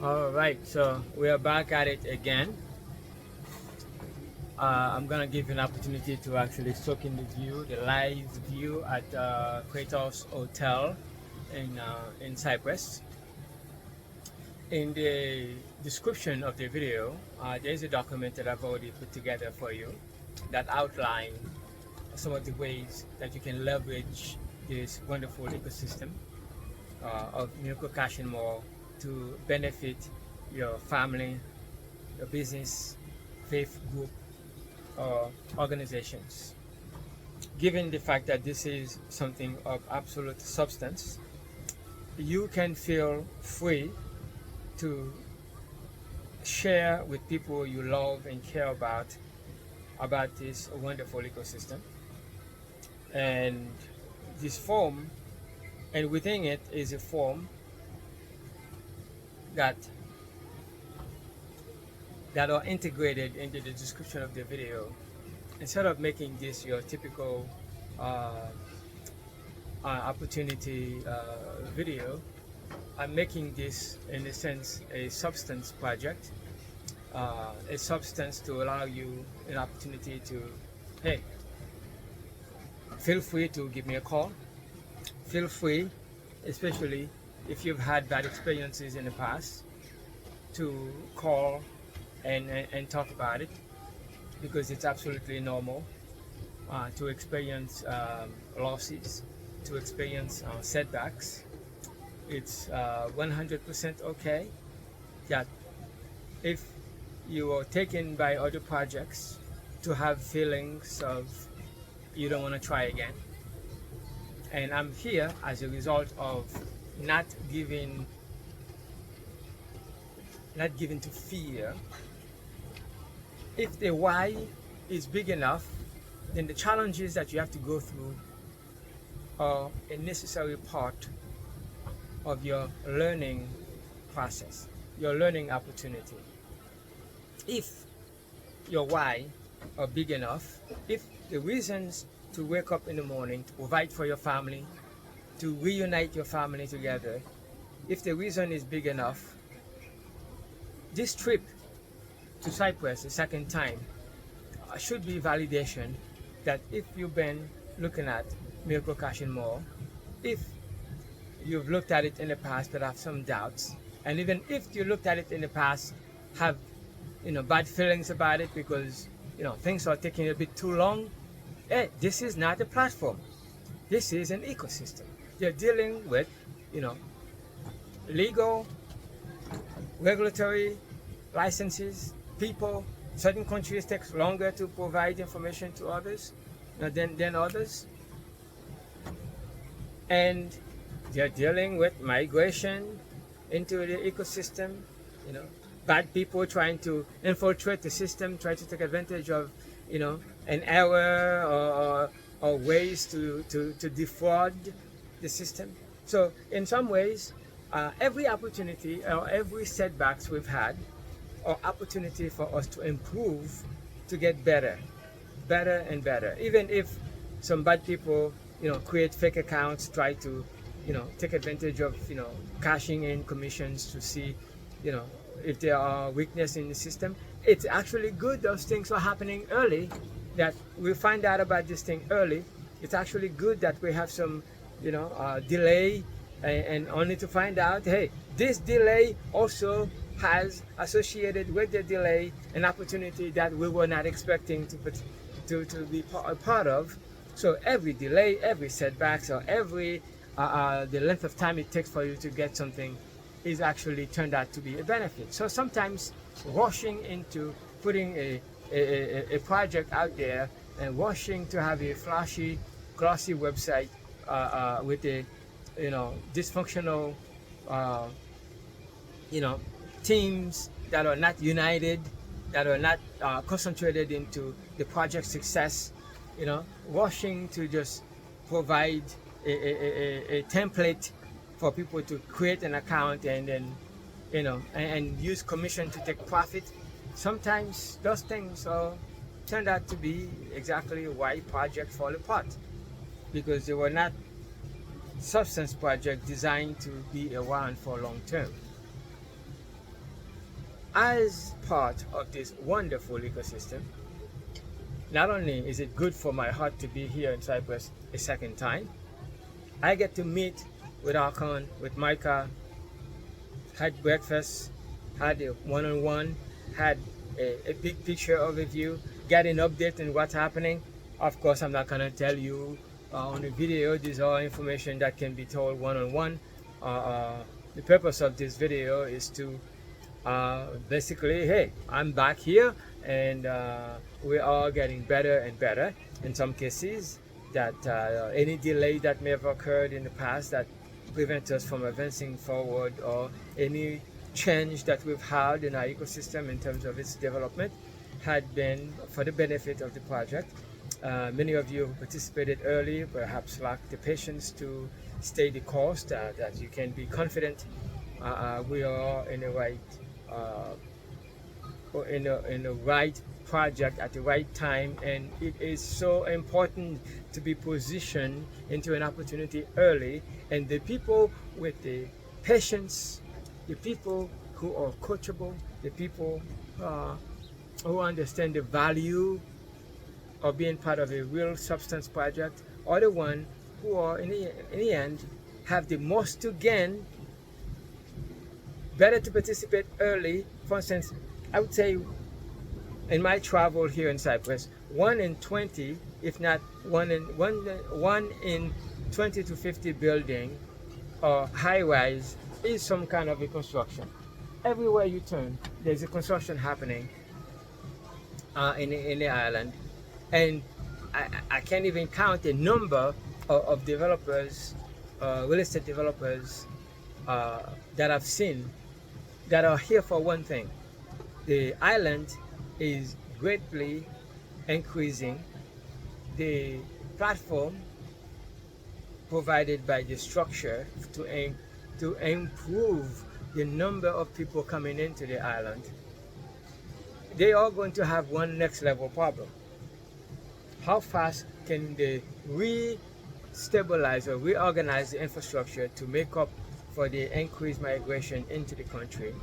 All right, so we are back at it again. I'm gonna give you an opportunity to actually soak in the view, the live view at Kratos Hotel in Cyprus. In the description of the video, there's a document that I've already put together for you that outline some of the ways that you can leverage this wonderful ecosystem of Miracle Cash and more to benefit your family, your business, faith group, or organizations. Given the fact that this is something of absolute substance, you can feel free to share with people you love and care about this wonderful ecosystem. And this form, and within it is a form that are integrated into the description of the video. Instead of making this your typical uh, opportunity video, I'm making this in a sense a substance project, a substance to allow you an opportunity to, hey, feel free to give me a call. Feel free, especially if you've had bad experiences in the past, to call and talk about it, because it's absolutely normal to experience losses, to experience setbacks. It's 100% okay that if you are taken by other projects to have feelings of you don't want to try again. And I'm here as a result of not giving to fear. If the why is big enough, then the challenges that you have to go through are a necessary part of your learning process, your learning opportunity. If your why are big enough, if the reasons to wake up in the morning, to provide for your family, to reunite your family together, if the reason is big enough, this trip to Cyprus a second time should be validation that if you've been looking at Miracle Cash and more, if you've looked at it in the past but have some doubts, and even if you looked at it in the past, have bad feelings about it because things are taking a bit too long, hey, this is not a platform. This is an ecosystem. You're dealing with legal, regulatory licenses, people. Certain countries take longer to provide information to others than others, and they're dealing with migration into the ecosystem. Bad people trying to infiltrate the system, try to take advantage of an error or ways to defraud the system. So in some ways, every opportunity or every setbacks we've had or opportunity for us to improve, to get better and better. Even if some bad people create fake accounts, try to take advantage of cashing in commissions to see if there are weakness in the system. It's actually good those things are happening early, that we find out about this thing early. It's actually good that we have some delay, and only to find out, hey, this delay also has associated with the delay an opportunity that we were not expecting to be a part of. So every delay, every setbacks, or every the length of time it takes for you to get something is actually turned out to be a benefit. So sometimes rushing into putting a project out there and rushing to have a flashy, glossy website with a dysfunctional teams that are not united, that are not concentrated into the project success, rushing to just provide a template for people to create an account and then and use commission to take profit. Sometimes those things are turned out to be exactly why projects fall apart, because they were not substance project designed to be around for long term. as part of this wonderful ecosystem, not only is it good for my heart to be here in Cyprus a second time, I get to meet with Archon, with Micah, had breakfast, had a one-on-one, had a big picture overview, get an update on what's happening. Of course, I'm not gonna tell you on the video. These are information that can be told one-on-one. The purpose of this video is to basically, hey, I'm back here, and we are getting better and better. In some cases, that any delay that may have occurred in the past that prevent us from advancing forward, or any change that we've had in our ecosystem in terms of its development, had been for the benefit of the project. Many of you who participated early perhaps lacked the patience to stay the course, that you can be confident we are in the right in the right project at the right time, and it is so important to be positioned into an opportunity early. And the people with the patience, the people who are coachable, the people who understand the value of being part of a real substance project, are the ones who are in the end have the most to gain. Better to participate early. For instance, I would say in my travel here in Cyprus, 1 in 20, if not 1 in 20 to 50 building or high rise is some kind of a construction. Everywhere you turn, there's a construction happening in the island, and I can't even count the number of developers, real estate developers that I've seen that are here for one thing. The island is greatly increasing. The platform provided by the structure to improve the number of people coming into the island, they are going to have one next level problem. How fast can they re-stabilize or reorganize the infrastructure to make up for the increased migration into the country?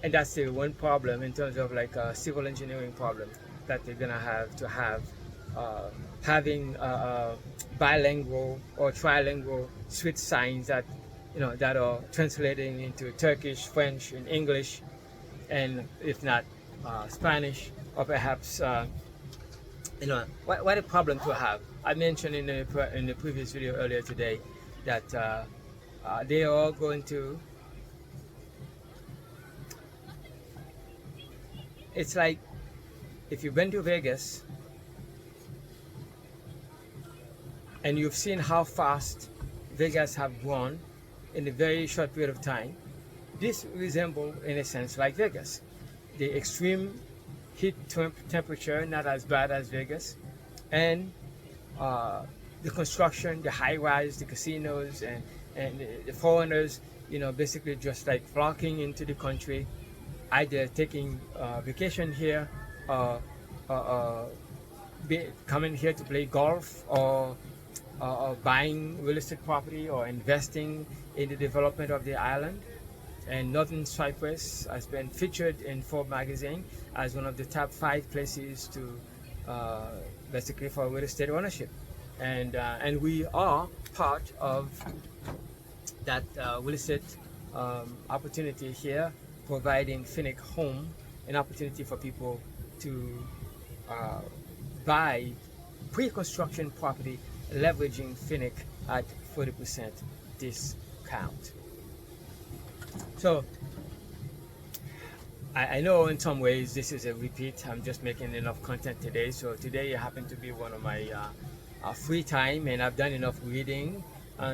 And that's the one problem in terms of like a civil engineering problem that they're gonna have to have, having bilingual or trilingual street signs that that are translating into Turkish, French, and English, and if not Spanish, or perhaps what a problem to have. I mentioned in the previous video earlier today that they are going to. It's like if you've been to Vegas and you've seen how fast Vegas have grown in a very short period of time, this resembles in a sense like Vegas. The extreme heat temperature, not as bad as Vegas, and the construction, the high rise, the casinos, and the foreigners, basically just like flocking into the country, either taking vacation here, coming here to play golf, or buying real estate property, or investing in the development of the island. And Northern Cyprus has been featured in Forbes magazine as one of the top 5 places to basically for real estate ownership, and we are part of that real estate opportunity here, providing Finnic home an opportunity for people to buy pre-construction property, leveraging Finnic at 40% discount. So I know in some ways this is a repeat. I'm just making enough content today. So today happened to be one of my free time, and I've done enough reading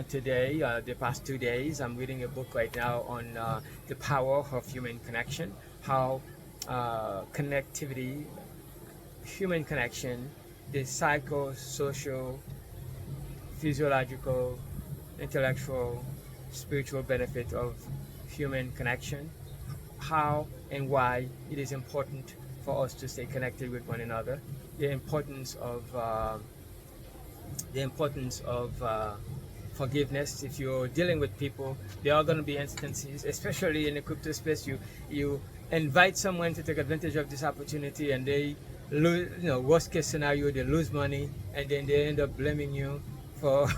today. The past 2 days, I'm reading a book right now on the power of human connection, how connectivity, human connection, the psychosocial, physiological, intellectual, spiritual benefit of human connection, how and why it is important for us to stay connected with one another, the importance of forgiveness. If you're dealing with people, there are going to be instances, especially in the crypto space, you invite someone to take advantage of this opportunity, and they lose. Worst case scenario, they lose money, and then they end up blaming you for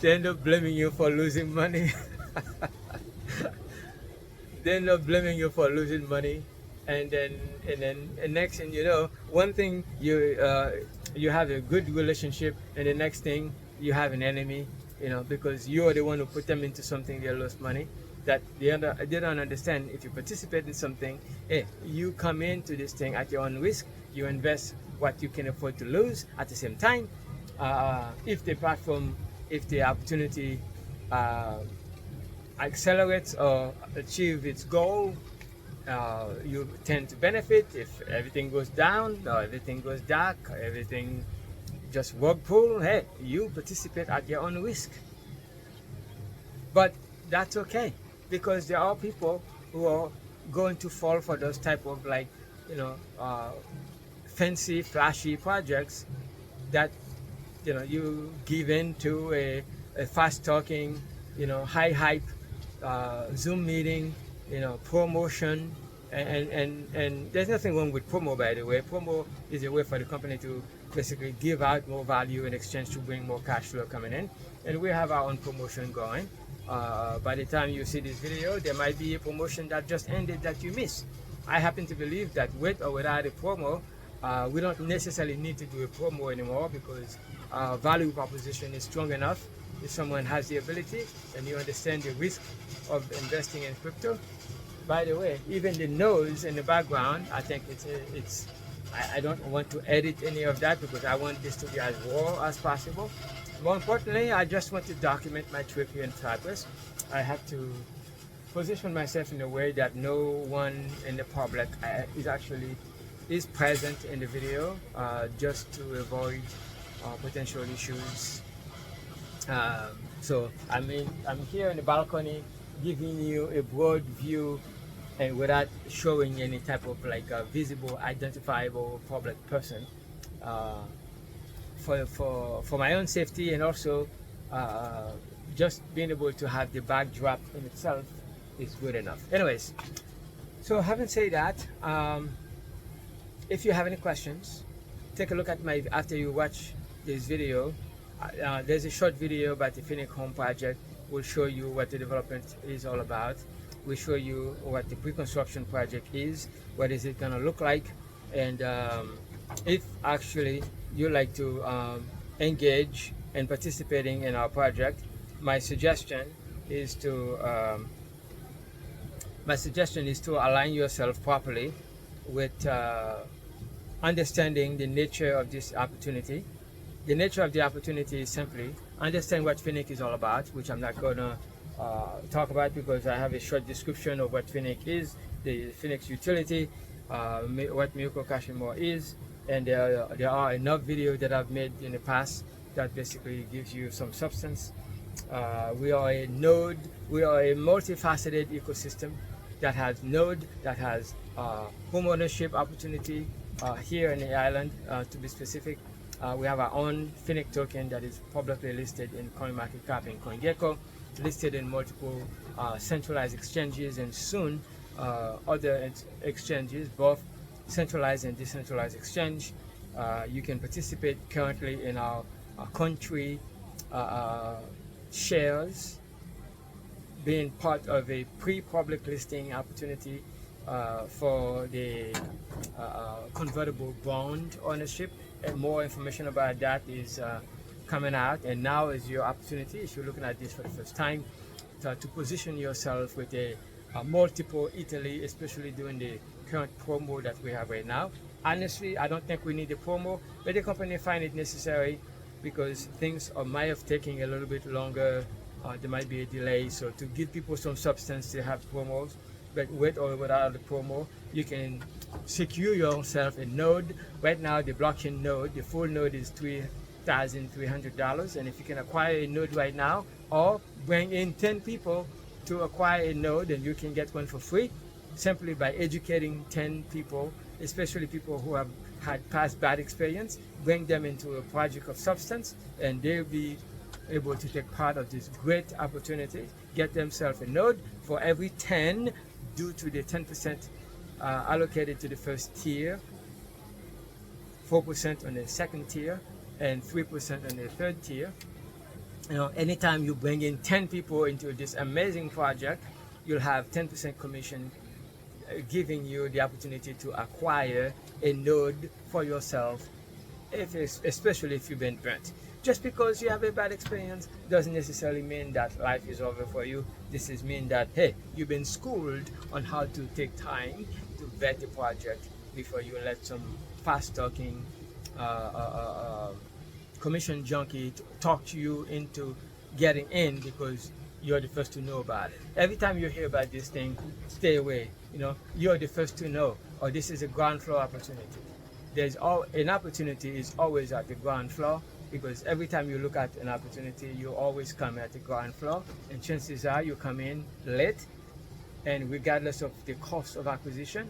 they end up blaming you for losing money. They end up blaming you for losing money, and then next thing you know, one thing you have a good relationship, and the next thing you have an enemy, because you are the one who put them into something they lost money. That they don't understand. If you participate in something, you come into this thing at your own risk. You invest what you can afford to lose. At the same time, if the opportunity accelerates or achieve its goal, you tend to benefit. If everything goes down or everything goes dark or everything just whirlpool, hey, you participate at your own risk. But that's okay, because there are people who are going to fall for those type of fancy, flashy projects that you give in to a fast talking, high hype Zoom meeting, promotion, and there's nothing wrong with promo, by the way. Promo is a way for the company to basically give out more value in exchange to bring more cash flow coming in, and we have our own promotion going. By the time you see this video, there might be a promotion that just ended that you missed. I happen to believe that with or without a promo, we don't necessarily need to do a promo anymore, because our value proposition is strong enough. If someone has the ability and you understand the risk of investing in crypto, by the way, even the noise in the background, I think I don't want to edit any of that, because I want this to be as raw as possible. More importantly, I just want to document my trip here in Cyprus. I have to position myself in a way that no one in the public is present in the video, just to avoid potential issues. So I'm here in the balcony, giving you a broad view, and without showing any type of visible, identifiable public person, for my own safety, and also just being able to have the backdrop in itself is good enough. Anyways, so having said that, if you have any questions, take a look at after you watch this video. There's a short video about the Phoenix Home project. We'll show you what the development is all about. We'll show you what the pre-construction project is, what is it going to look like, and if actually you like to engage in participating in our project, my suggestion is to align yourself properly with understanding the nature of this opportunity. The nature of the opportunity is simply understand what Phoenix is all about, which I'm not going to talk about, because I have a short description of what Phoenix is, the Phoenix utility, what Miyoko Kashimo is, and there are enough videos that I've made in the past that basically gives you some substance. We are a multifaceted ecosystem that has home ownership opportunity here in the island, to be specific. We have our own Phoenix token that is publicly listed in CoinMarketCap and CoinGecko, listed in multiple centralized exchanges, and soon other exchanges, both centralized and decentralized exchange. You can participate currently in our country shares, being part of a pre-public listing opportunity for the convertible bond ownership. And more information about that is coming out, and now is your opportunity, if you're looking at this for the first time, to position yourself with a multiple Italy, especially during the current promo that we have right now. Honestly, I don't think we need a promo, but the company find it necessary because things might have taken a little bit longer. There might be a delay, so to give people some substance, to have promos. But with or without the promo, you can secure yourself a node. Right now, the blockchain node, the full node is $3,300, and if you can acquire a node right now, or bring in 10 people to acquire a node, and you can get one for free, simply by educating 10 people, especially people who have had past bad experience, bring them into a project of substance, and they'll be able to take part of this great opportunity, get themselves a node. For every 10, due to the 10% allocated to the first tier, 4% on the second tier, and 3% on the third tier. Anytime you bring in 10 people into this amazing project, you'll have 10% commission, giving you the opportunity to acquire a node for yourself, especially if you've been burnt. Just because you have a bad experience doesn't necessarily mean that life is over for you. This is mean that, hey, you've been schooled on how to take time to vet the project before you let some fast-talking commission junkie talk to you into getting in because you're the first to know about it. Every time you hear about this thing, stay away. You're the first to know, or this is a ground floor opportunity. An opportunity is always at the ground floor, because every time you look at an opportunity, you always come at the ground floor, and chances are you come in late, and regardless of the cost of acquisition,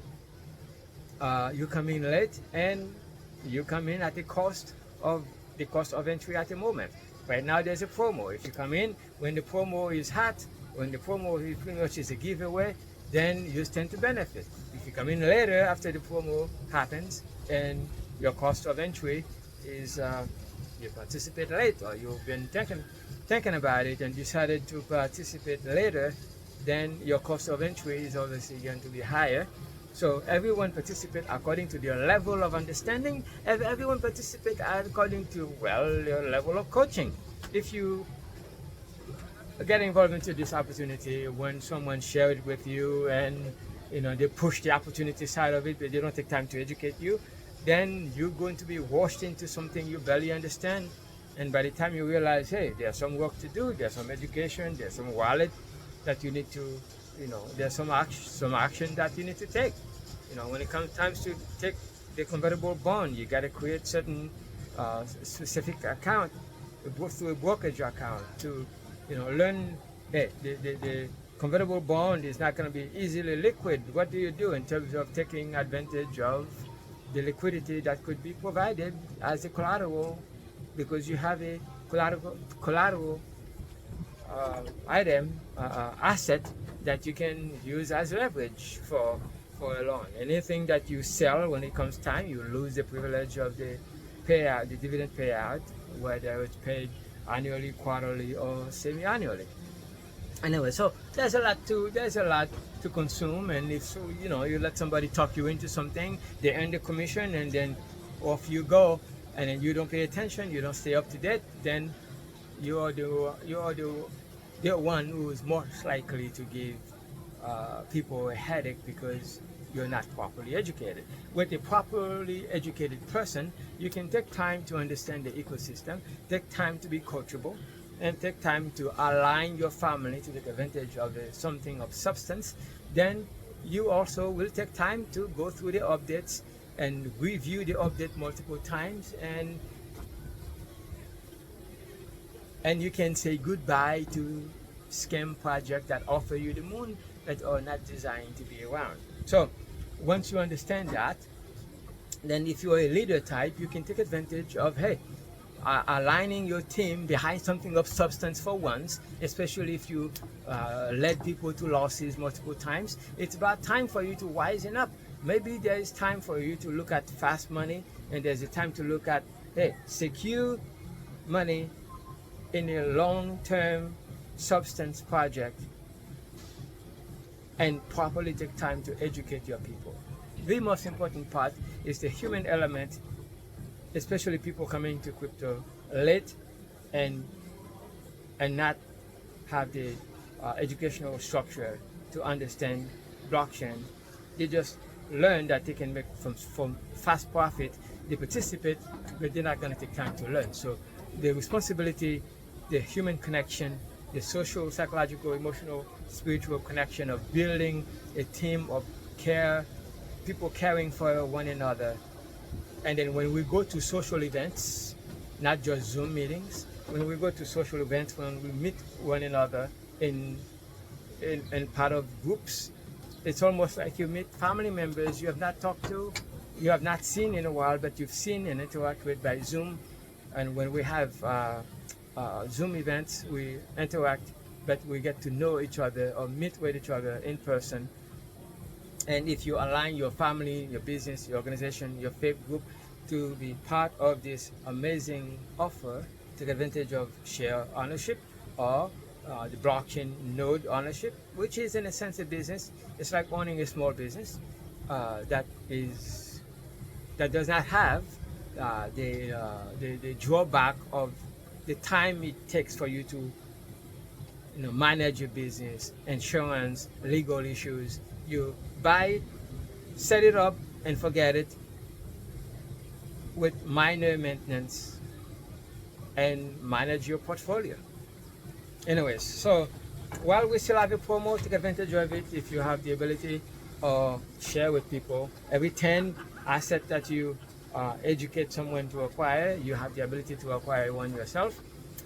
you come in late, and you come in at the cost of entry at the moment. Right now there's a promo. If you come in when the promo is hot, when the promo is pretty much is a giveaway, then you stand to benefit. If you come in later after the promo happens and your cost of entry is you participate late, or you've been thinking about it and decided to participate later, then your cost of entry is obviously going to be higher. So everyone participate according to their level of understanding, and everyone participate according to, their level of coaching. If you get involved into this opportunity, when someone share it with you and they push the opportunity side of it, but they don't take time to educate you, then you're going to be washed into something you barely understand. And by the time you realize, hey, there's some work to do, there's some education, there's some wallet that you need to, there's some action that you need to take. When it comes time to take the convertible bond, you got to create certain specific account, go through a brokerage account to, learn. Hey, the convertible bond is not going to be easily liquid. What do you do in terms of taking advantage of the liquidity that could be provided as a collateral, because you have a collateral item, asset that you can use as leverage for a loan. Anything that you sell when it comes time, you lose the privilege of the payout, the dividend payout, whether it's paid annually, quarterly, or semi-annually. Anyway, so there's a lot to consume, and if so, you let somebody talk you into something, they earn the commission, and then off you go, and then you don't pay attention, you don't stay up to date, then you are the one who is most likely to give people a headache because you're not properly educated. With a properly educated person, you can take time to understand the ecosystem, take time to be coachable, and take time to align your family to take advantage of something of substance. Then you also will take time to go through the updates and review the update multiple times, and you can say goodbye to scam projects that offer you the moon that are not designed to be around. So once you understand that, then if you're a leader type, you can take advantage of, hey, aligning your team behind something of substance for once, especially if you led people to losses multiple times. It's about time for you to wisen up. Maybe there is time for you to look at fast money, and there's a time to look at, hey, secure money in a long-term substance project, and properly take time to educate your people. The most important part is the human element, especially people coming to crypto late and not have the educational structure to understand blockchain. They just learn that they can make from fast profit. They participate, but they're not going to take time to learn. So the responsibility, the human connection, the social, psychological, emotional, spiritual connection of building a team of care, people caring for one another. And then when we go to social events, not just Zoom meetings, when we go to social events, when we meet one another in part of groups, it's almost like you meet family members you have not talked to, you have not seen in a while, but you've seen and interact with by Zoom. And when we have Zoom events, we interact, but we get to know each other or meet with each other in person. And if you align your family, your business, your organization, your faith group to be part of this amazing offer, take advantage of share ownership or the blockchain node ownership, which is in a sense a business. It's like owning a small business that does not have the drawback of the time it takes for you to manage your business, insurance, legal issues. You buy it, set it up, and forget it with minor maintenance and manage your portfolio. Anyways, so while we still have a promo, take advantage of it if you have the ability, or share with people. Every 10 asset that you educate someone to acquire, you have the ability to acquire one yourself.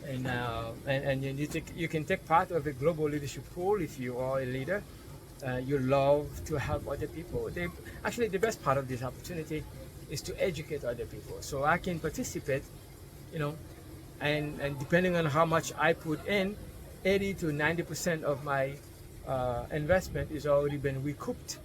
And you can take part of a global leadership pool if you are a leader. You love to help other people. Actually, the best part of this opportunity is to educate other people. So I can participate, and depending on how much I put in, 80 to 90% of my investment is already been recouped,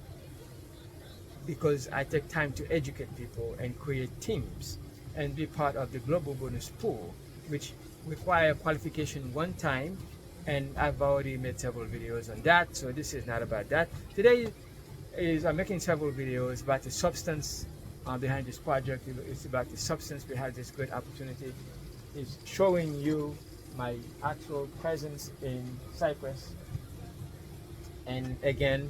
because I take time to educate people and create teams and be part of the global bonus pool, which require qualification one time, and I've already made several videos on that, so this is not about that. Today I'm making several videos about the substance behind this project. It's about the substance behind this great opportunity. It's showing you my actual presence in Cyprus, and then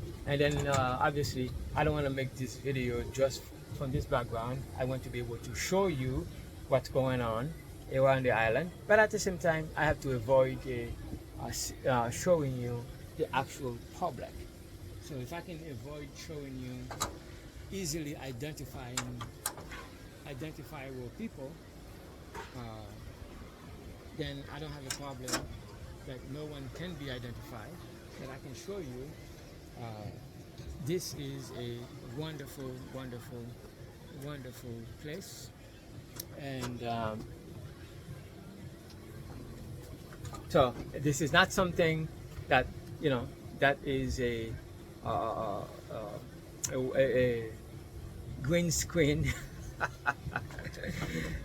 obviously I don't want to make this video just from this background. I want to be able to show you what's going on around the island, but at the same time I have to avoid showing you the actual public. So if I can avoid showing you easily identifiable people, then I don't have a problem that no one can be identified, that I can show you. This is a wonderful, wonderful, wonderful place. And so this is not something that, that is a green screen.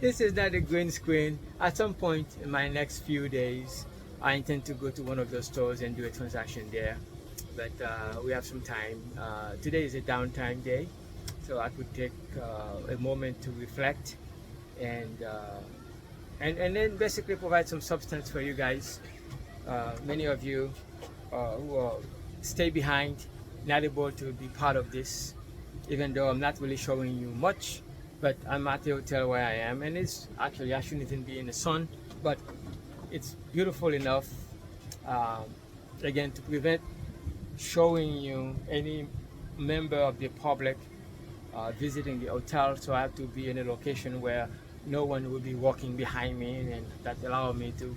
This is not a green screen. At some point in my next few days, I intend to go to one of those stores and do a transaction there. But we have some time. Today is a downtime day, so I could take a moment to reflect and then basically provide some substance for you guys. Many of you who stay behind, not able to be part of this, even though I'm not really showing you much. But I'm at the hotel where I am, and it's actually, I shouldn't even be in the sun, but it's beautiful enough, again, to prevent showing you any member of the public visiting the hotel. So I have to be in a location where no one will be walking behind me, and that allows me to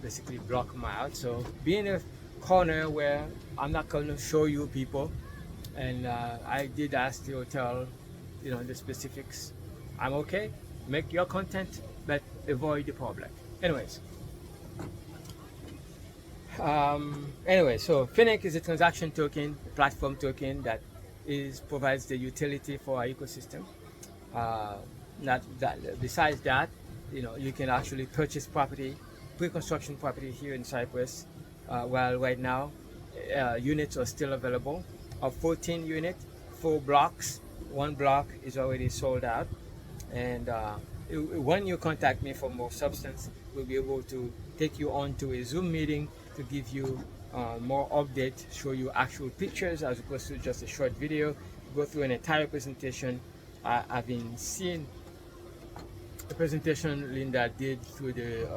basically block them out. So be in a corner where I'm not going to show you people. And I did ask the hotel, the specifics. I'm okay, make your content, but avoid the public. Anyways, so Finnick is a transaction token, platform token that provides the utility for our ecosystem. Besides that, you can actually purchase property, pre-construction property here in Cyprus. While right now, units are still available. Of 14 units, 4 blocks. 1 block is already sold out. And when you contact me for more substance, we'll be able to take you on to a Zoom meeting to give you more updates, show you actual pictures as opposed to just a short video, go through an entire presentation. I've been seeing the presentation Linda did through the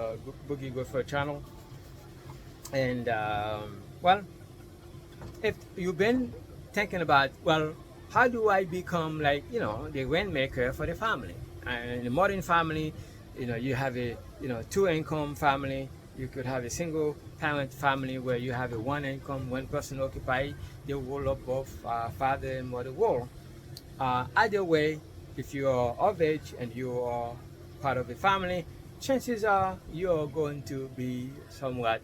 Boogie Gopher channel. And well, if you've been thinking about, well, how do I become like, the rainmaker for the family? And in the modern family, you have a, 2-income family. You could have a single parent family where you have a 1 income, 1 person occupy the whole of both father and mother role. Either way, if you are of age and you are part of a family, chances are you're going to be somewhat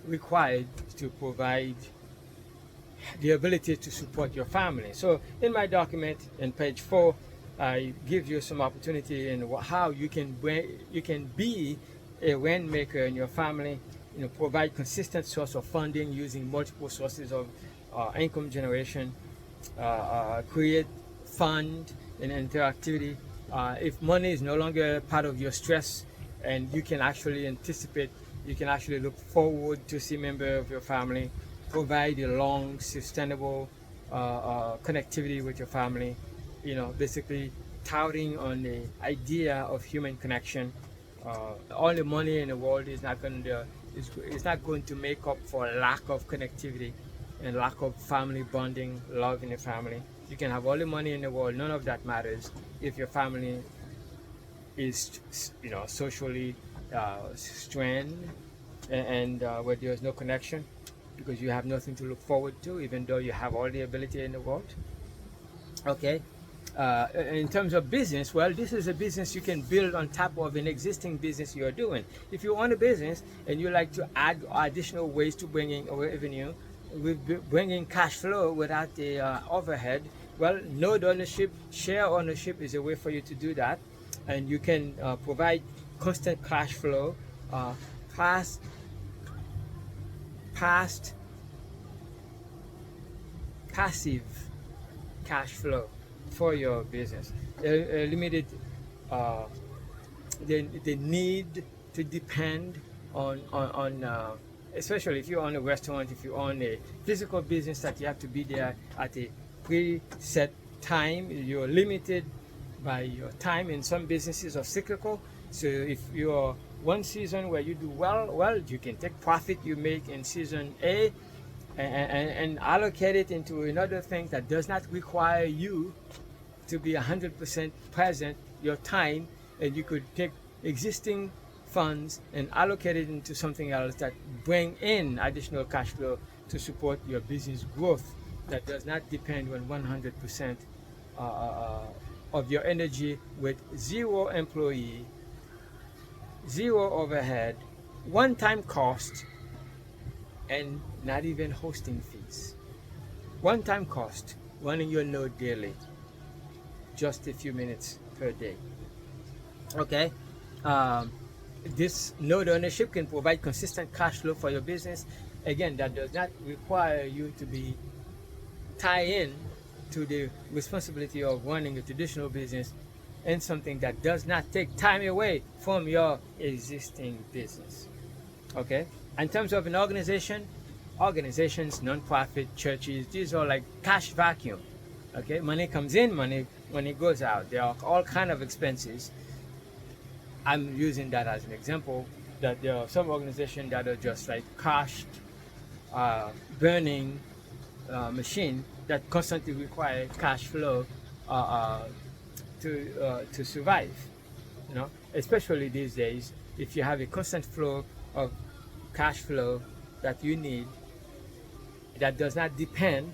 required to provide the ability to support your family. So in my document in page 4, I give you some opportunity in how you can be a rainmaker in your family. Provide consistent source of funding using multiple sources of income generation. Create fund and interactivity. If money is no longer part of your stress, and you can actually anticipate, you can actually look forward to see member of your family, provide a long, sustainable connectivity with your family. Basically touting on the idea of human connection. All the money in the world is not going to make up for lack of connectivity and lack of family bonding, love in the family. You can have all the money in the world, none of that matters if your family is, socially strained, and where there's no connection, because you have nothing to look forward to, even though you have all the ability in the world. Okay. In terms of business, well, this is a business you can build on top of an existing business you're doing. If you own a business and you like to add additional ways to bring in revenue, with bringing cash flow without the overhead, well, node ownership, share ownership is a way for you to do that, and you can provide constant cash flow, past past passive cash flow for your business. Limited uh, the need to depend on especially if you own a restaurant, if you own a physical business that you have to be there at a preset time. You're limited by your time. In some businesses are cyclical, so if you're one season where you do well, you can take profit you make in season A and allocate it into another thing that does not require you to be 100% present your time, and you could take existing funds and allocate it into something else that bring in additional cash flow to support your business growth, that does not depend on 100% of your energy, with zero employee, zero overhead, one-time cost, and not even hosting fees. One-time cost, running your node daily, just a few minutes per day. Okay. This node ownership can provide consistent cash flow for your business. Again, that does not require you to be tied in to the responsibility of running a traditional business, and something that does not take time away from your existing business. Okay. In terms of an organizations, non-profit, churches, these are like cash vacuum. Okay, money comes in, money goes out. There are all kind of expenses. I'm using that as an example, that there are some organizations that are just like cash burning machine that constantly require cash flow to survive. Especially these days, if you have a constant flow of cash flow that you need, that does not depend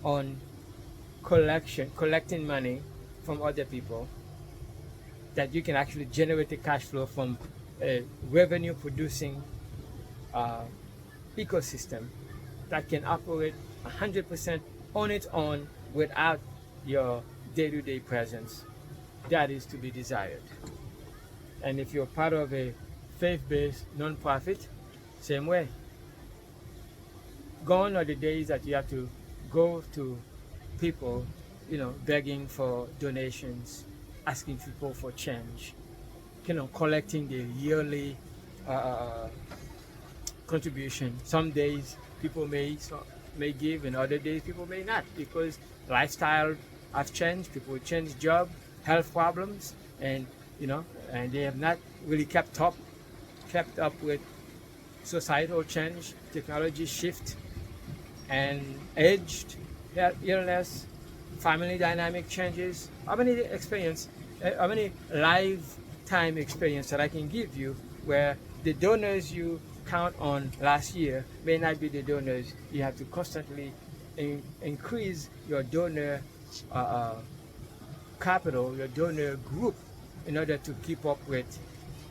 on collecting money from other people, that you can actually generate the cash flow from a revenue producing ecosystem that can operate 100% on its own without your day-to-day presence. That is to be desired. And if you're part of a faith-based non-profit, same way. Gone are the days that you have to go to people, begging for donations, asking people for change, collecting the yearly contribution. Some days people may give, and other days people may not, because lifestyle have changed. People change job, health problems, and and they have not really kept up with societal change, technology shift, and aged, illness, family dynamic changes. How many lifetime experience that I can give you, where the donors you count on last year may not be the donors you have to constantly increase your donor capital, your donor group, in order to keep up with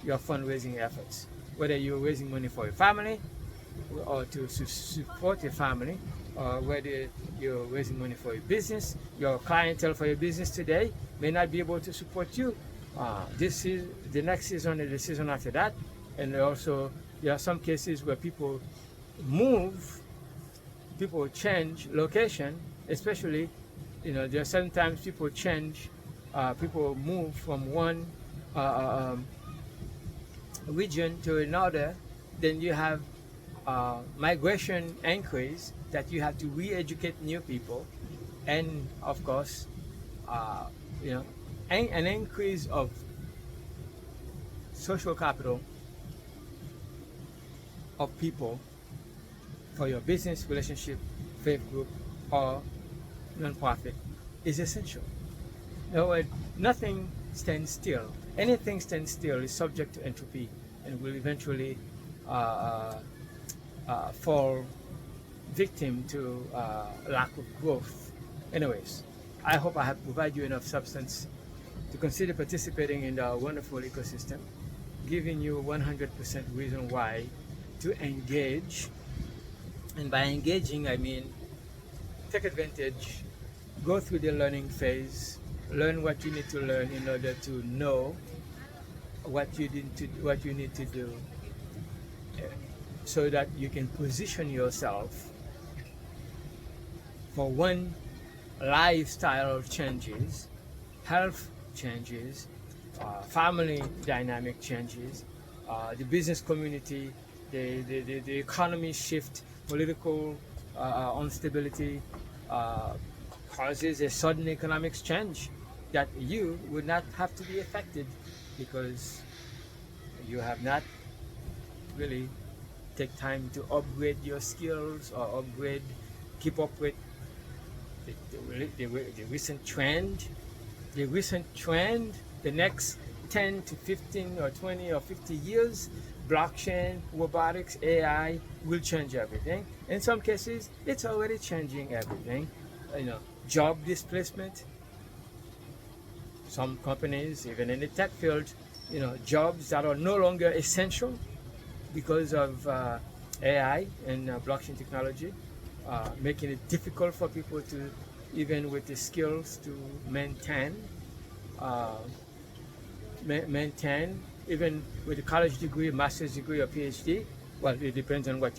your fundraising efforts. Whether you're raising money for your family or to support your family, or whether you're raising money for your business, your clientele for your business today may not be able to support you. This is the next season and the season after that. And also, there are some cases where people change location, especially, there are sometimes people people move from one region to another. Then you have migration increase that you have to re-educate new people, and of course, an increase of social capital of people for your business, relationship, faith group, or non-profit is essential. In other words, nothing stands still. Anything stands still is subject to entropy and will eventually fall victim to lack of growth. Anyways, I hope I have provided you enough substance to consider participating in the wonderful ecosystem, giving you 100% reason why to engage. And by engaging, I mean take advantage, go through the learning phase, learn what you need to learn in order to know what you need to do, so that you can position yourself for one, lifestyle changes, health changes, family dynamic changes, the business community, the economy shift, political instability causes a sudden economic change that you would not have to be affected because you have not really take time to upgrade your skills or keep up with the recent trend. The recent trend, the next 10 to 15 or 20 or 50 years, blockchain, robotics, AI will change everything. In some cases, it's already changing everything. Job displacement. Some companies, even in the tech field, jobs that are no longer essential because of AI and blockchain technology, making it difficult for people to, even with the skills, to maintain, even with a college degree, master's degree, or PhD. Well, it depends on what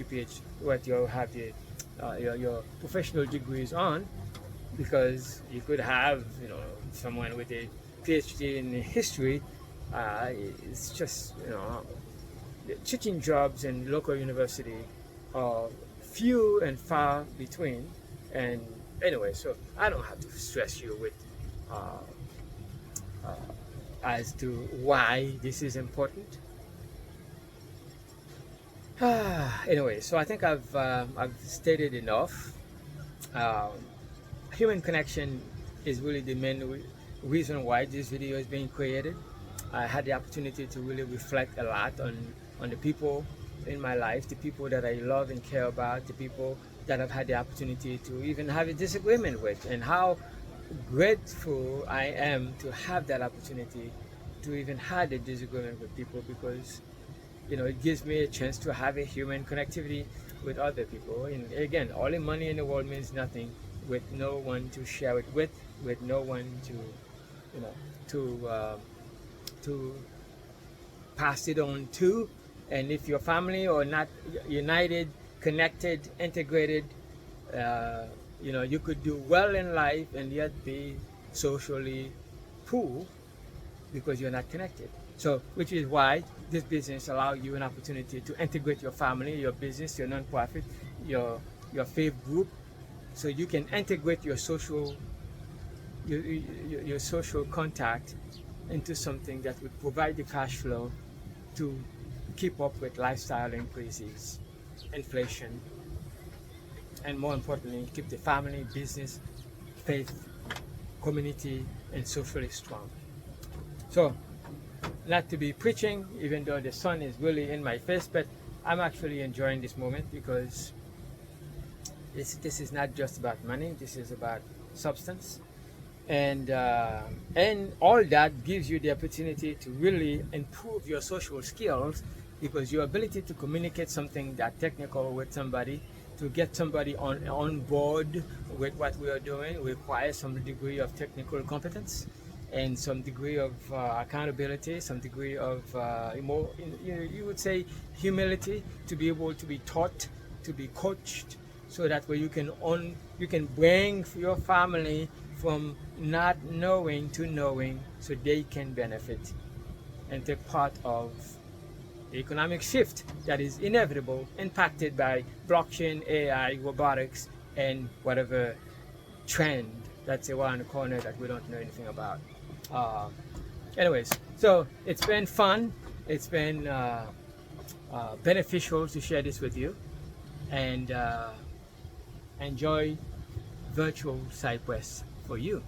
you have your professional degrees on, because you could have someone with a PhD in history. It's just teaching jobs in local university are few and far between. And anyway, so I don't have to stress you with as to why this is important. Anyway, so I think I've stated enough. Human connection is really the main reason why this video is being created. I had the opportunity to really reflect a lot on the people in my life, the people that I love and care about, the people that I've had the opportunity to even have a disagreement with, and how grateful I am to have that opportunity to even have a disagreement with people, because it gives me a chance to have a human connectivity with other people. And again, all the money in the world means nothing with no one to share it with no one to pass it on to. And if your family are not united, connected, integrated, you could do well in life and yet be socially poor because you're not connected. So, which is why this business allows you an opportunity to integrate your family, your business, your non-profit, your faith group, so you can integrate your social contact into something that would provide the cash flow to keep up with lifestyle increases, inflation, and more importantly, keep the family, business, faith, community, and socially strong. So, not to be preaching, even though the sun is really in my face, but I'm actually enjoying this moment, because this is not just about money. This is about substance. And all that gives you the opportunity to really improve your social skills, because your ability to communicate something that technical with somebody, to get somebody on board with what we are doing, requires some degree of technical competence and some degree of accountability, some degree of more, you would say, humility, to be able to be taught, to be coached, so that way you can bring your family from not knowing to knowing, so they can benefit and take part of the economic shift that is inevitable, impacted by blockchain, AI, robotics, and whatever trend that's around the corner that we don't know anything about. Uh, Anyways, so it's been fun. It's been beneficial to share this with you, and enjoy virtual SideQuest for you.